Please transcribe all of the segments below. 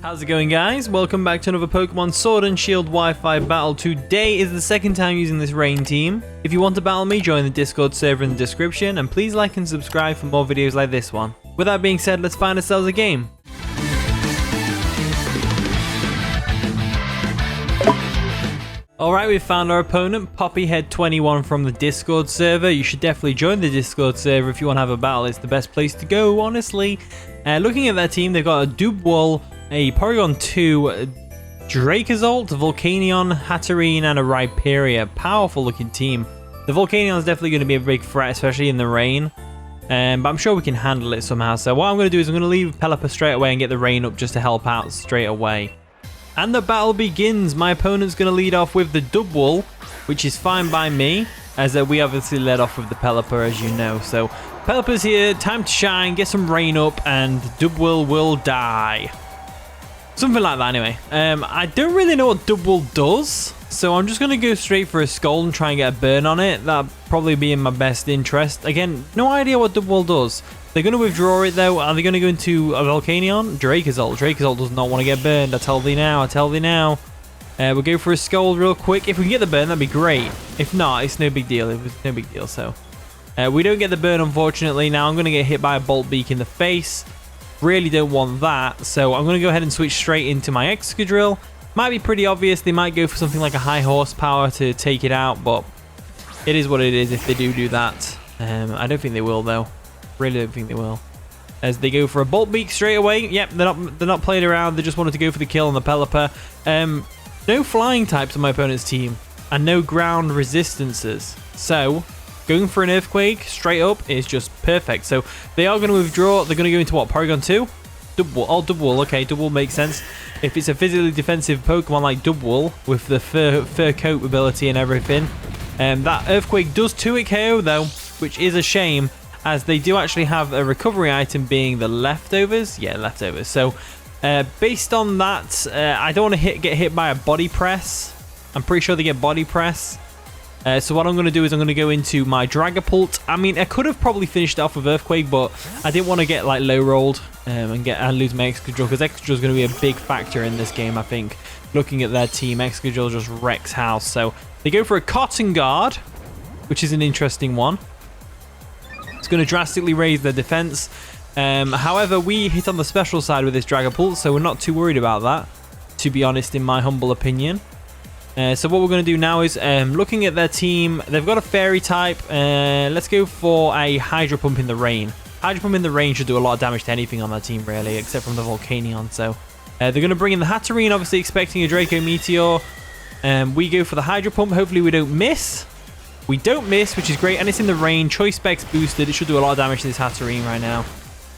How's it going, guys? Welcome back to another Pokemon Sword and Shield Wi-Fi battle. Today is the second time using this rain team. If you want to battle me, join the Discord server in the description, and please like and subscribe for more videos like this one. With that being said, let's find ourselves a game. Alright, we've found our opponent, Poppyhead21 from the Discord server. You should definitely join the Discord server if you want to have a battle. It's the best place to go, honestly. Looking at their team, they've got a Dubwool, a Porygon 2, Dracoult, Volcanion, Hatterene, and a Rhyperior. Powerful looking team. The Volcanion is definitely going to be a big threat, especially in the rain. But I'm sure we can handle it somehow. So what I'm going to do is I'm going to leave Pelipper straight away and get the rain up just to help out straight away. And the battle begins. My opponent's going to lead off with the Dubwool, which is fine by me, as we obviously led off with the Pelipper, as you know. So Pelipper's here, time to shine, get some rain up, and Dubwool will die. Something like that anyway. I don't really know what Dubwool does, so I'm just going to go straight for a Scald and try and get a burn on it. That'd probably be in my best interest. Again, no idea what Dubwool does. They're going to withdraw it though. Are they going to go into a Volcanion? Dracoult. Dracoult does not want to get burned. I tell thee now. I tell thee now. We'll go for a Scald real quick. If we can get the burn, that'd be great. If not, it's no big deal. It's no big deal. So we don't get the burn, unfortunately. Now I'm going to get hit by a Bolt Beak in the face. Really don't want that. So I'm going to go ahead and switch straight into my Excadrill. Might be pretty obvious. They might go for something like a high horsepower to take it out, but it is what it is if they do that. I don't think they will though. Really don't think they will. As they go for a Bolt Beak straight away. Yep, they're not playing around. They just wanted to go for the kill on the Pelipper. No flying types on my opponent's team, and no ground resistances. So going for an Earthquake straight up is just perfect. So they are going to withdraw. They're going to go into what? Porygon 2? Dubwool. Oh, Dubwool. Okay, Dubwool makes sense. If it's a physically defensive Pokemon like Dubwool with the fur coat ability and everything. That Earthquake does 2-hit KO though, which is a shame, as they do actually have a recovery item being the leftovers. Yeah, leftovers. So based on that, I don't want to get hit by a body press. I'm pretty sure they get body press. So what I'm going to do is I'm going to go into my Dragapult. I mean, I could have probably finished it off with Earthquake, but I didn't want to get like low rolled and lose my Excadrill, because Excadrill is going to be a big factor in this game, I think. Looking at their team, Excadrill just wrecks house. So they go for a Cotton Guard, which is an interesting one. It's going to drastically raise their defense. However, we hit on the special side with this Dragapult, so we're not too worried about that, to be honest, in my humble opinion. So what we're going to do now is, looking at their team, they've got a Fairy type. Let's go for a Hydro Pump in the rain. Hydro Pump in the rain should do a lot of damage to anything on their team, really, except from the Volcanion. So they're going to bring in the Hatterene, obviously expecting a Draco Meteor. We go for the Hydro Pump. Hopefully we don't miss. We don't miss, which is great, and it's in the rain. Choice Specs boosted. It should do a lot of damage to this Hatterene right now.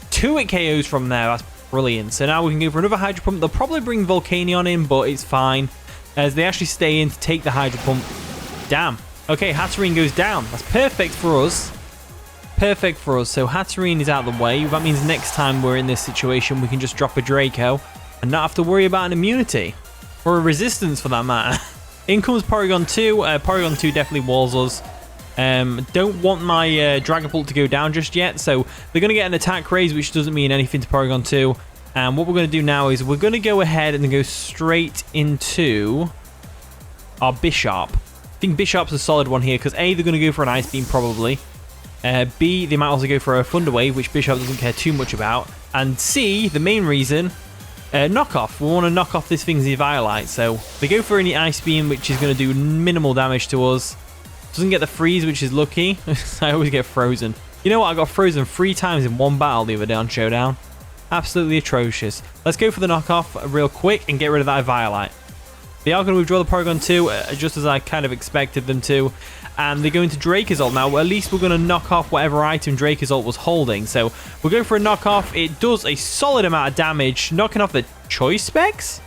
2-hit KOs from there. That's brilliant. So now we can go for another Hydro Pump. They'll probably bring Volcanion in, but it's fine, as they actually stay in to take the Hydro Pump. Damn. Okay, Hatterene goes down. That's perfect for us. Perfect for us. So Hatterene is out of the way. That means next time we're in this situation, we can just drop a Draco and not have to worry about an immunity. Or a resistance, for that matter. In comes Porygon 2. Porygon 2 definitely walls us. Don't want my Dragapult to go down just yet. So they're going to get an attack raise, which doesn't mean anything to Porygon 2. And what we're going to do now is we're going to go ahead and go straight into our Bisharp. I think Bisharp's a solid one here, because A, they're going to go for an Ice Beam probably. B, they might also go for a Thunder Wave, which Bisharp doesn't care too much about. And C, the main reason, knockoff. We want to knock off this thing's Eviolite. So they go for any Ice Beam, which is going to do minimal damage to us. Doesn't get the freeze, which is lucky. I always get frozen. You know what? I got frozen 3 times in one battle the other day on Showdown. Absolutely atrocious. Let's go for the knockoff real quick and get rid of that Eviolite. They are going to withdraw the Porygon 2, just as I kind of expected them to. And they're going to Dracoult. Now, at least we're going to knock off whatever item Dracoult was holding. So we're going for a knockoff. It does a solid amount of damage, knocking off the Choice Specs?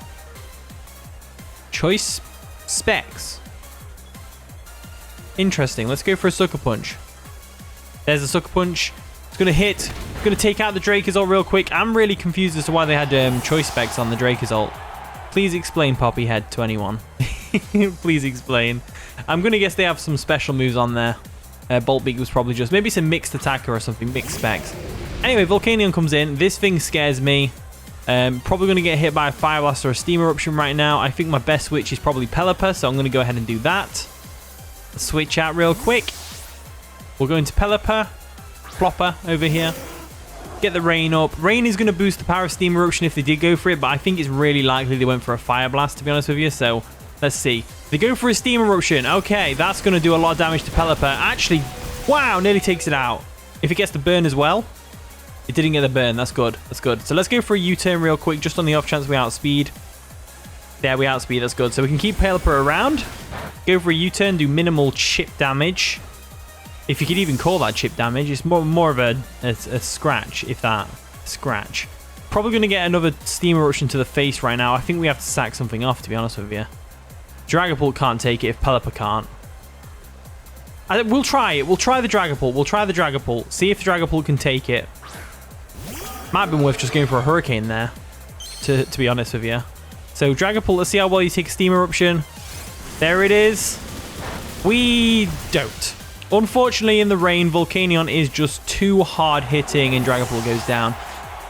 Choice Specs. Interesting. Let's go for a Sucker Punch. There's a Sucker Punch. It's going to hit. It's going to take out the Dracoult real quick. I'm really confused as to why they had Choice Specs on the Dracoult. Please explain, Poppyhead21. Please explain. I'm going to guess they have some special moves on there. Bolt Beak was probably just... Maybe it's a mixed attacker or something. Mixed specs. Anyway, Volcanion comes in. This thing scares me. Probably going to get hit by a Fire Blast or a Steam Eruption right now. I think my best switch is probably Pelipper, so I'm going to go ahead and do that. Switch out real quick. We'll go into Pelipper. Plopper over here. Get the Rain up. Rain is going to boost the power of Steam Eruption if they did go for it, but I think it's really likely they went for a Fire Blast, to be honest with you, so let's see. They go for a Steam Eruption. Okay, that's going to do a lot of damage to Pelipper. Actually, wow, nearly takes it out. If it gets the burn as well. It didn't get the burn. That's good. That's good. So let's go for a U-turn real quick, just on the off chance we outspeed. There, we outspeed. That's good. So we can keep Pelipper around. Go for a U-turn, do minimal chip damage. If you could even call that chip damage. It's more of a scratch, if that. Scratch. Probably going to get another Steam Eruption to the face right now. I think we have to sack something off, to be honest with you. Dragapult can't take it if Pelipper can't. We'll try it. We'll try the Dragapult. We'll try the Dragapult. See if the Dragapult can take it. Might have been worth just going for a Hurricane there, to be honest with you. So Dragapult, let's see how well you take a Steam Eruption. There it is. We don't. Unfortunately, in the rain, Volcanion is just too hard hitting and Dragapult goes down.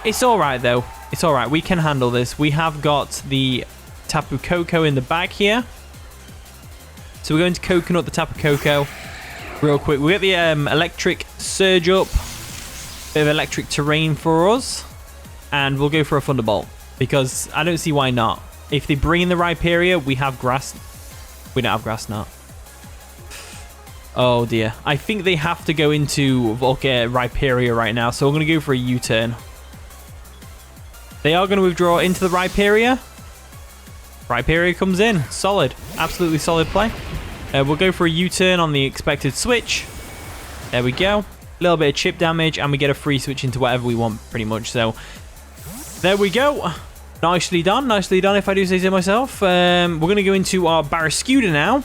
It's alright though. It's alright. We can handle this. We have got the Tapu Koko in the back here. So we're going to Kokonut the Tapu Koko real quick. We get the electric surge up. Bit of electric terrain for us. And we'll go for a Thunderbolt. Because I don't see why not. If they bring in the Rhyperior, we have grass. We don't have grass now. Oh dear. I think they have to go into Rhyperior right now. So I'm going to go for a U-turn. They are going to withdraw into the Rhyperior. Rhyperior comes in. Solid. Absolutely solid play. We'll go for a U-turn on the expected switch. There we go. A little bit of chip damage. And we get a free switch into whatever we want pretty much. So there we go. Nicely done. Nicely done if I do say so myself. We're going to go into our Barraskewda now.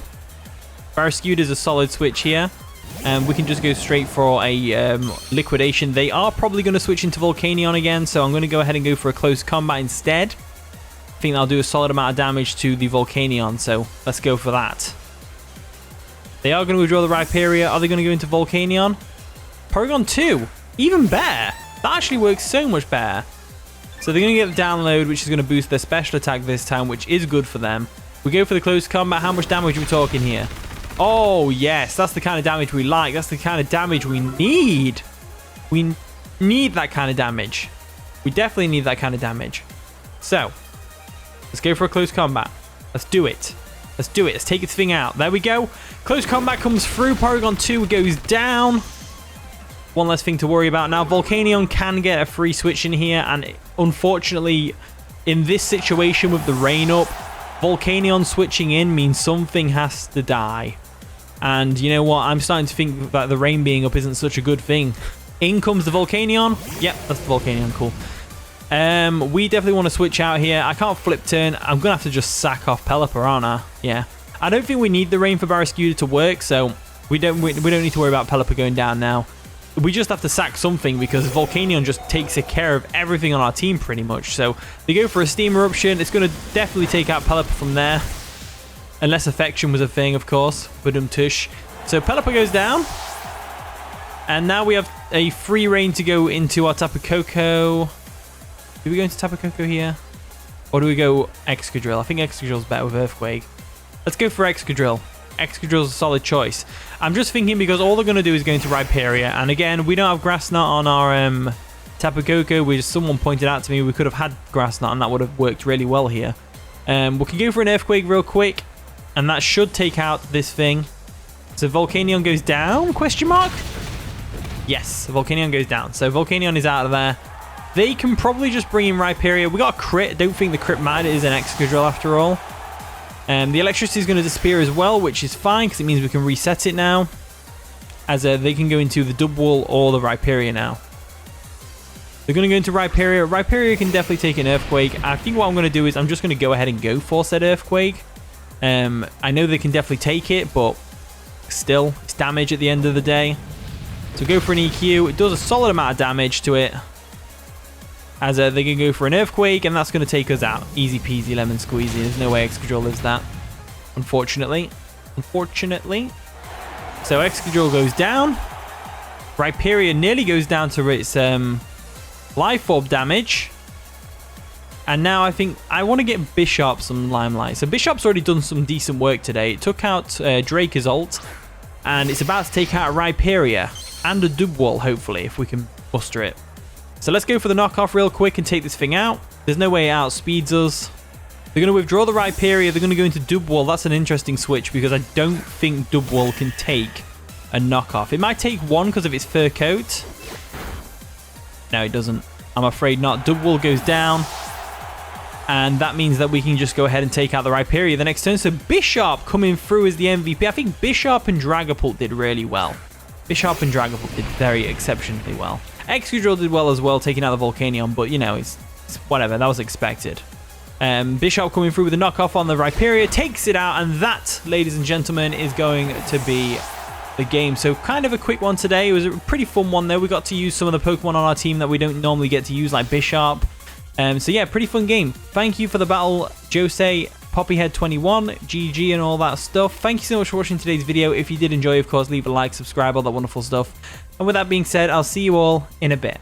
Barraskewda is a solid switch here. And we can just go straight for a Liquidation. They are probably going to switch into Volcanion again. So I'm going to go ahead and go for a close combat instead. I think that'll do a solid amount of damage to the Volcanion. So let's go for that. They are going to withdraw the Rhyperior. Are they going to go into Volcanion? Porygon 2. Even better. That actually works so much better. So they're going to get the download, which is going to boost their special attack this time, which is good for them. We go for the close combat. How much damage are we talking here? Oh, yes. That's the kind of damage we like. That's the kind of damage we need. We need that kind of damage. We definitely need that kind of damage. So, let's go for a close combat. Let's do it. Let's do it. Let's take this thing out. There we go. Close combat comes through. Porygon 2 goes down. One less thing to worry about. Now, Volcanion can get a free switch in here. And unfortunately, in this situation with the rain up, Volcanion switching in means something has to die. And you know what? I'm starting to think that the rain being up isn't such a good thing. In comes the Volcanion. Yep, that's the Volcanion. Cool. We definitely want to switch out here. I can't flip turn. I'm going to have to just sack off Pelipper, aren't I? Yeah. I don't think we need the rain for Barraskewda to work, so we don't need to worry about Pelipper going down now. We just have to sack something because Volcanion just takes care of everything on our team pretty much. So they go for a Steam Eruption. It's going to definitely take out Pelipper from there. Unless Affection was a thing, of course. Tush. So Pelipper goes down. And now we have a free reign to go into our Tapu Koko. Do we go into Tapu Koko here? Or do we go Excadrill? I think Excadrill's better with Earthquake. Let's go for Excadrill. Excadrill's a solid choice. I'm just thinking because all they're going to do is go into Rhyperior. And again, we don't have Grass Knot on our Tapu Koko. Someone pointed out to me we could have had Grass Knot and that would have worked really well here. We can go for an Earthquake real quick. And that should take out this thing. So Volcanion goes down? Question mark? Yes, Volcanion goes down. So Volcanion is out of there. They can probably just bring in Rhyperior. We got a crit. Don't think the crit matters. It is an Excadrill after all. The electricity is going to disappear as well, which is fine because it means we can reset it now. As they can go into the Double or the Rhyperior now. They're going to go into Rhyperior. Rhyperior can definitely take an Earthquake. I think what I'm going to do is I'm just going to go ahead and go for said Earthquake. I know they can definitely take it, but still, it's damage at the end of the day. So go for an EQ. It does a solid amount of damage to it. As they can go for an Earthquake, and that's going to take us out. Easy peasy lemon squeezy. There's no way Excadrill lives that. Unfortunately. Unfortunately. So Excadrill goes down. Rhyperior nearly goes down to its Life Orb damage. And now I think I want to get Bisharp some limelight. So Bisharp's already done some decent work today. It took out Drake's ult, and it's about to take out a Rhyperior and a Dubwall, hopefully, if we can muster it. So let's go for the knockoff real quick and take this thing out. There's no way it outspeeds us. They're going to withdraw the Rhyperior. They're going to go into Dubwall. That's an interesting switch because I don't think Dubwall can take a knockoff. It might take one because of its fur coat. No, it doesn't. I'm afraid not. Dubwall goes down. And that means that we can just go ahead and take out the Rhyperior the next turn. So Bisharp coming through as the MVP. I think Bisharp and Dragapult did really well. Bisharp and Dragapult did very exceptionally well. Excadrill did well as well, taking out the Volcanion. But, you know, it's whatever. That was expected. Bisharp coming through with a knockoff on the Rhyperior. Takes it out. And that, ladies and gentlemen, is going to be the game. So kind of a quick one today. It was a pretty fun one though. We got to use some of the Pokemon on our team that we don't normally get to use, like Bisharp. So yeah, pretty fun game. Thank you for the battle, Jose, Poppyhead21, GG and all that stuff. Thank you so much for watching today's video. If you did enjoy, of course, leave a like, subscribe, all that wonderful stuff. And with that being said, I'll see you all in a bit.